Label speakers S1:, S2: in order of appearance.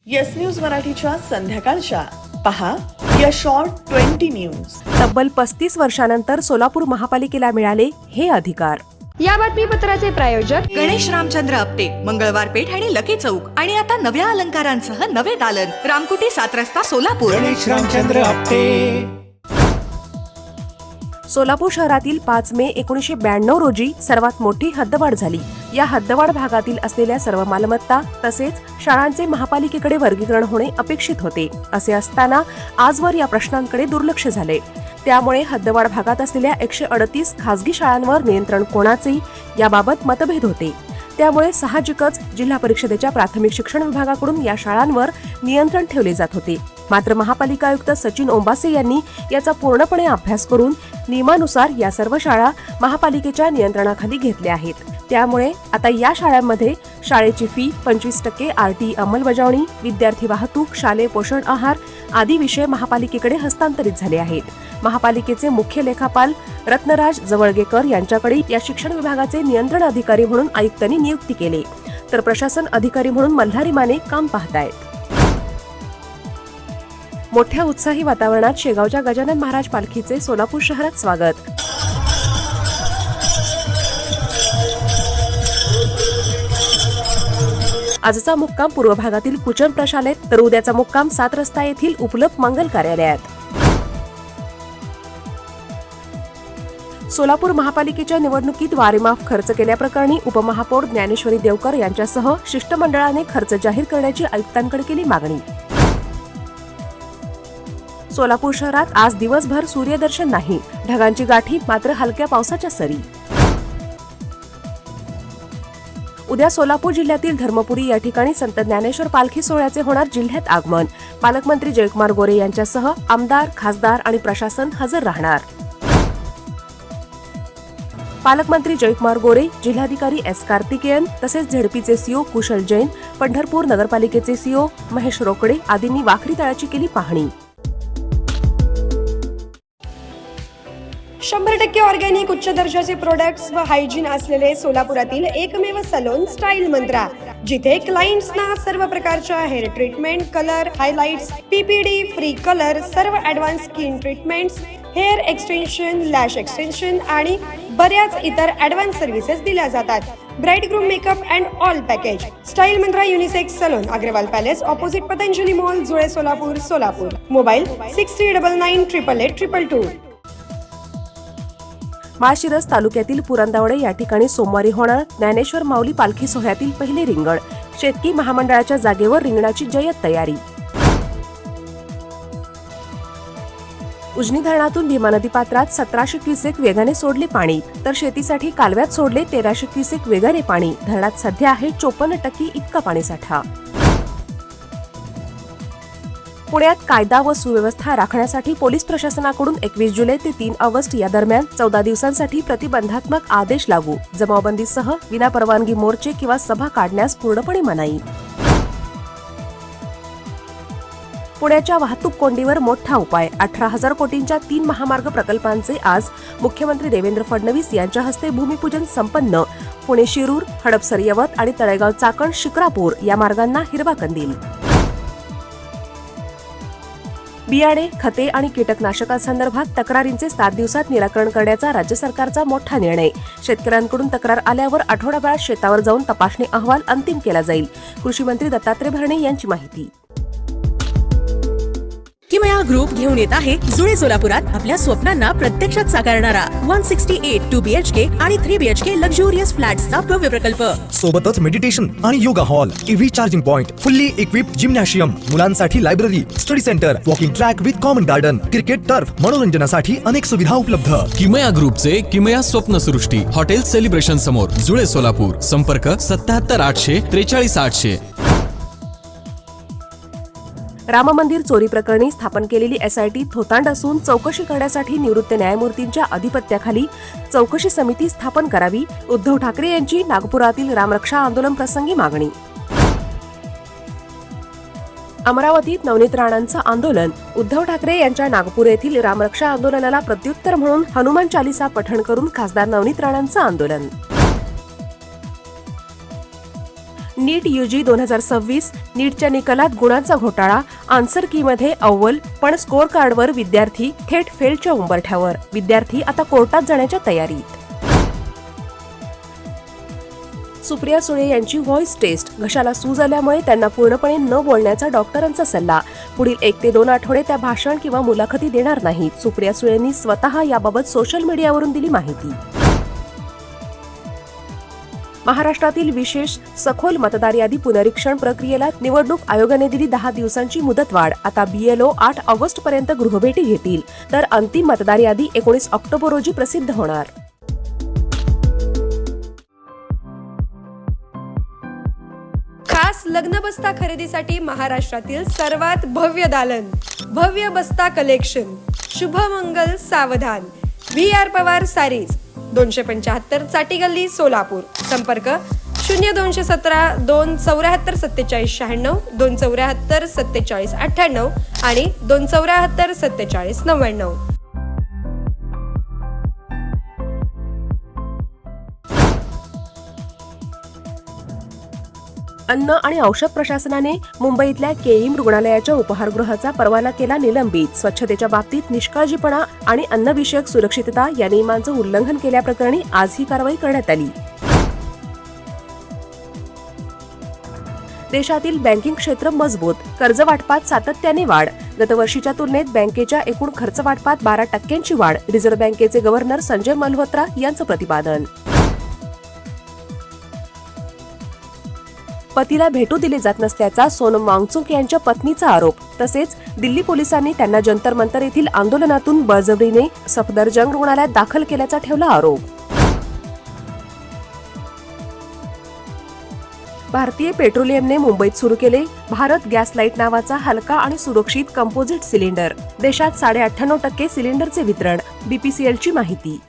S1: Yes news मराठीच्या संध्याकाळच्या पहा या शॉर्ट 20 न्यूज।
S2: तब्बल 35 वर्षांनंतर सोलापूर महापालिकेला मिळाले हे अधिकार।
S3: या बातमीपत्राचे प्रायोजक
S4: गणेश रामचंद्र आपटे, मंगळवार पेठ आणि लकी चौक आणि आता नव्या अलंकारांसह नवे दालन, रामकुटी 7 रस्ता सोलापूर।
S5: गणेश रामचंद्र आपटे।
S2: सोलापूर शहरातील 5 मे 1992 रोजी सर्वात मोठी हद्दवाढ झाली। या हद्दवाढ भागातील असलेल्या सर्व मालमत्ता तसेच शाळांचे महापालिकेकडे वर्गीकरण होणे अपेक्षित होते। असे असताना आजवर या प्रश्नांकडे दुर्लक्ष झाले। त्यामुळे हद्दवाढ भागात असलेल्या 138 खासगी शाळांवर नियंत्रण कोणाचे याबाबत मतभेद होते। त्यामुळे साहजिकच जिल्हा परिषदेच्या प्राथमिक शिक्षण विभागाकडून या शाळांवर नियंत्रण ठेवले जात होते। मात्र महापालिका आयुक्त सचिन ओंबासे यांनी याचा पूर्णपणे अभ्यास करून नियमानुसार या सर्व शाळा महापालिकेच्या नियंत्रणाखाली घेतल्या आहेत। त्यामुळे आता या शाळांमध्ये शाळेची फी 25% RTE अंमलबजावणी, विद्यार्थी वाहतूक, शालेय पोषण आहार आदी विषय महापालिकेकडे हस्तांतरित झाले आहेत। महापालिकेचे मुख्य लेखापाल रत्नराज जवळगेकर यांच्याकडे या शिक्षण विभागाचे नियंत्रण अधिकारी म्हणून आयुक्तांनी नियुक्ती केली, तर प्रशासन अधिकारी म्हणून मल्हारी माने काम पाहतायत। मोठ्या उत्साही वातावरणात शेगावच्या गजानन महाराज पालखीचे सोलापूर शहरात स्वागत। आजचा मुक्काम पूर्व भागातील कुचन प्रशालेत, तर उद्याचा मुक्काम 7 रस्ता येथील उपलब्ध मंगल कार्यालयात। सोलापूर महापालिकेच्या निवडणुकीत वारेमाफ खर्च केल्याप्रकरणी उपमहापौर ज्ञानेश्वरी देवकर यांच्यासह शिष्टमंडळाने खर्च जाहीर करण्याची आयुक्तांकडे केली मागणी। सोलापूर शहरात आज दिवसभर सूर्यदर्शन नाही, ढगांची गाठी, मात्र हलक्या पावसाच्या सरी। उद्या सोलापूर जिल्ह्यातील धर्मपुरी या ठिकाणी संत ज्ञानेश्वर पालखी सोहळ्याचे होणार जिल्ह्यात आगमन। पालकमंत्री जयकुमार गोरे यांच्यासह आमदार, खासदार आणि प्रशासन हजर राहणार। पालकमंत्री जयकुमार गोरे, जिल्हाधिकारी S कार्तिकेयन तसेच झेडपीचे CO कुशल जैन, पंढरपूर नगरपालिकेचे CO महेश रोकडे आदींनी वाखरी तळाची केली पाहणी।
S3: 100% ऑर्गॅनिक उच्च दर्जाचे प्रोडक्ट्स व हायजीन असलेले सोलापुरातील एकमेव सलोन स्टाईल मंत्रा, जिथे क्लायंट्सना सर्व प्रकारच्या hair treatment, colour, highlights, PPD, free colour, सर्व advance skin treatments, hair extension, lash extension आणि बऱ्याच इतर ॲडव्हान्स सर्व्हिसेस दिल्या जातात। Bride groom makeup and all package. Style Mantra unisex salon, Agarwal palace, opposite Patanjali mall, Jule Solapur, Solapur. Mobile 6399888822।
S2: Malshiras तालुक्यातील पुरंदावडे या ठिकाणी सोमवारी होणार ज्ञानेश्वर माऊली पालखी सोहळ्यातील पहिले रिंगण। शेतकी महामंडळाच्या जागेवर रिंगणाची जय्यत तयारी। उजनी धरणातून भीमा नदी पात्रात 1700 क्युसेक वेगाने सोडले पाणी, तर शेतीसाठी कालव्यात सोडले 1300 क्युसेक वेगाने पाणी। धरणात सध्या आहे 54% इतका पाणीसाठा। पुण्यात कायदा व सुव्यवस्था राखण्यासाठी पोलीस प्रशासनाकडून 21 जुलै ते 3 ऑगस्ट या दरम्यान 14 दिवसांसाठी प्रतिबंधात्मक आदेश लागू। जमावबंदीसह विनापरवानगी मोर्चे किंवा सभा काढण्यास पूर्णपणे मनाई। पुण्याच्या वाहतूक कोंडीवर मोठा उपाय। 18,000 कोटींच्या 3 महामार्ग प्रकल्पांचे आज मुख्यमंत्री देवेंद्र फडणवीस यांच्या हस्ते भूमिपूजन संपन्न। पुणे शिरूर, हडपसर यवत आणि तळेगाव चाकण शिक्रापूर या मार्गांना हिरवा कंदील। बियाणे, खते आणि कीटकनाशकांसंदर्भात तक्रारींचे 7 दिवसात निराकरण करण्याचा राज्य सरकारचा मोठा निर्णय। शेतकऱ्यांकडून तक्रार आल्यावर आठवडाभरात शेतावर जाऊन तपासणी अहवाल अंतिम केला जाईल। कृषी मंत्री दत्तात्रय भरणे यांची माहिती।
S4: किमया ग्रुप घेऊन येत आहे जुळे सोलापुरात आपल्या स्वप्नांना प्रत्यक्षात साकारणारा 168 2 BHK आणि 3 BHK लक्झुरियस फ्लॅट्सचा भव्य प्रकल्प।
S5: सोबतच मेडिटेशन आणि yoga hall, EV charging point, fully equipped gymnasium, मुलांसाठी library, study centre, walking track with common garden, cricket turf, मनोरंजनासाठी अनेक सुविधा उपलब्ध।
S6: किमया ग्रुपचे किमया स्वप्नसृष्टी हॉटेल सेलिब्रेशन समोर, जुळे सोलापूर। संपर्क 77 800 43 800।
S2: राम मंदिर चोरी प्रकरणी स्थापन केलेली SIT थोतांड असून चौकशी करण्यासाठी निवृत्त न्यायमूर्तींच्या अधिपत्याखाली चौकशी समिती स्थापन करावी। उद्धव ठाकरे यांची नागपुरातील रामरक्षा आंदोलन प्रसंगी मागणी। अमरावतीत नवनीत राणांचं आंदोलन। उद्धव ठाकरे यांच्या नागपूर येथील रामरक्षा आंदोलनाला प्रत्युत्तर म्हणून हनुमान चालीसा पठण करून खासदार नवनीत राणांचं आंदोलन। नीट UG 2026 नीटच्या निकालात गुणांचा घोटाळा, आन्सर कीमध्ये अव्वल पण स्कोअर कार्डवर विद्यार्थी थेट फेलच्या उंबरठ्यावर. विद्यार्थी आता कोर्टात जाण्याच्या तयारीत. सुप्रिया सुळे यांची व्हॉइस टेस्ट. घशाला सूज आल्यामुळे त्यांना पूर्णपणे न बोलण्याचा डॉक्टरांचा सल्ला. पुढील 1 ते 2 आठवडे त्या भाषण किंवा मुलाखती देणार नाहीत. सुप्रिया सुळेंनी स्वतः याबाबत सोशल मीडियावरून दिली माहिती. महाराष्ट्रातील विशेष सखोल मतदार यादी पुनरीक्षण प्रक्रियेला निवडणूक आयोगाने दिली 10 दिवसांची मुदतवाढ. आता BLO 8 ऑगस्ट पर्यंत गृहभेटी घेतील, तर अंतिम मतदार यादी 19 ऑक्टोबर रोजी प्रसिद्ध होणार.
S3: खास लग्न बस्ता खरेदीसाठी महाराष्ट्रातील सर्वात भव्य दालन, भव्य बस्ता कलेक्शन, शुभमंगल सावधान, VR पवार सारीज, 275 चाटी गल्ली, सोलापूर. संपर्क 0217 274 47 96, 274 47 98 आणि 274 47 99.
S2: अन्न आणि औषध प्रशासनाने मुंबईतल्या केईएम रुग्णालयाच्या उपहारगृहाचा परवाना केला निलंबित. स्वच्छतेच्या बाबतीत निष्काळजीपणा आणि अन्नविषयक सुरक्षितता या नियमांचं उल्लंघन केल्याप्रकरणी आज ही कारवाई करण्यात आली. देशातील बँकिंग क्षेत्र मजबूत, कर्ज वाटपात सातत्याने वाढ. गतवर्षीच्या तुलनेत बँकेच्या एकूण खर्च वाटपात 12% वाढ. रिझर्व्ह बँकेचे गव्हर्नर संजय मल्होत्रा यांचं प्रतिपादन. पतीला भेटू दिले जात नसल्याचा सोनम वांगचुक यांच्या पत्नीचा आरोप. तसेच दिल्ली पोलिसांनी त्यांना जंतर मंतर येथील आंदोलनातून बळजबरीने सफदरजंग रुग्णालयात दाखल केल्याचा ठेवला आरोप. भारतीय पेट्रोलियमने मुंबईत सुरू केले भारत गॅस लाईट नावाचा हलका आणि सुरक्षित कंपोजिट सिलेंडर. देशात 98% सिलेंडरचे वितरण. BPCLची माहिती.